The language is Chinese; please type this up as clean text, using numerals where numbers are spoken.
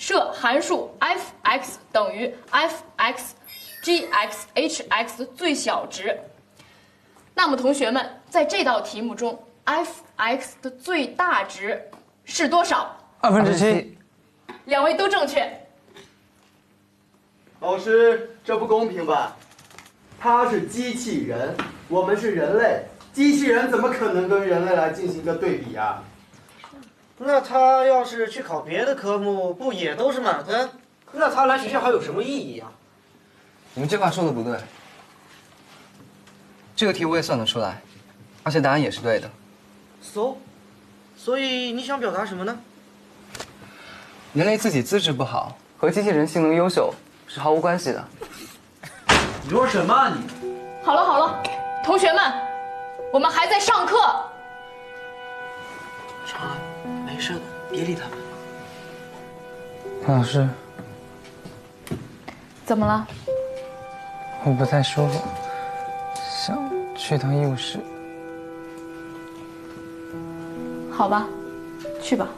设函数 f(x) 等于 f(x) g(x) h(x) 最小值。那么同学们，在这道题目中 f(x) 的最大值是多少7/2。两位都正确。老师，这不公平吧？他是机器人，我们是人类，机器人怎么可能跟人类来进行一个对比啊？那他要是去考别的科目，不也都是满分？那他来学校还有什么意义啊？你们这话说的不对。这个题我也算得出来，而且答案也是对的。所以你想表达什么呢？人类自己资质不好，和机器人性能优秀是毫无关系的。你说什么啊你？好了，同学们，我们还在上课。长安，没事的，别理他们。老师，怎么了？我不太舒服，想去趟医务室。好吧，去吧。